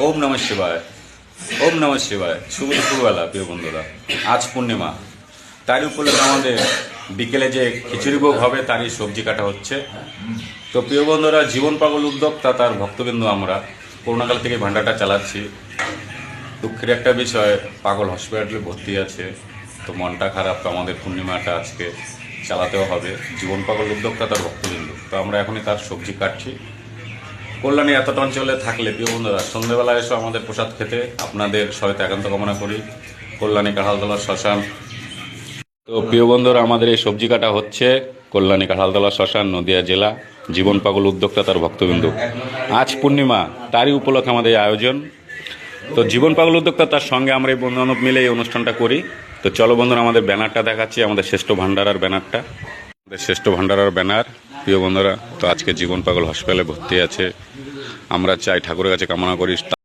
ওম নমঃ শিবায়। ওম নমঃ শিবায়। শুভ দুপুরবেলা প্রিয় বন্ধুরা, আজ পূর্ণিমা, তারই উপলক্ষে আমাদের বিকেলে যে খিচুড়ি ভোগ হবে তারই সবজি কাটা হচ্ছে। তো প্রিয় বন্ধুরা, জীবন পাগল উদ্যোক্তা তার ভক্তবিন্দু আমরা করোনাকাল থেকে ভান্ডারটা চালাচ্ছি। দুঃখের একটা বিষয়, পাগল হসপিটালে ভর্তি আছে, তো মনটা খারাপ। তো আমাদের পূর্ণিমাটা আজকে চালাতেও হবে। জীবন পাগল উদ্যোক্তা তার ভক্তবিন্দু, তো আমরা এখনই তার সবজি কাটছি। কল্যাণী এতটা অঞ্চলে থাকলে প্রিয় বন্ধুরা, সন্ধ্যেবেলায় এসে আমাদের প্রসাদ খেতে আপনাদের সহায়তা একান্ত কামনা করি। কল্যাণী কাঁঠালতলা শ্মশান। তো প্রিয় বন্ধুরা, আমাদের এই সবজি কাটা হচ্ছে কল্যাণী কাঁঠালতলা শ্মশান, নদিয়া জেলা। জীবন পাগল উদ্যোক্তা তার ভক্তবিন্দু, আজ পূর্ণিমা, তারই উপলক্ষে আমাদের এই আয়োজন। তো জীবন পাগল উদ্যোক্তা তার সঙ্গে আমরা এই বন্ধু বান্ধব মিলে এই অনুষ্ঠানটা করি। তো চলো বন্ধুরা, আমাদের ব্যানারটা দেখাচ্ছি, আমাদের শ্রেষ্ঠ ভান্ডারার ব্যানারটা, আমাদের শ্রেষ্ঠ ভান্ডারার ব্যানার। প্রিয় বন্ধুরা, তো আজকে জীবন পাগল হসপিটালে ভর্তি আছে। আমরা চাই, ঠাকুরের কাছে কামনা করি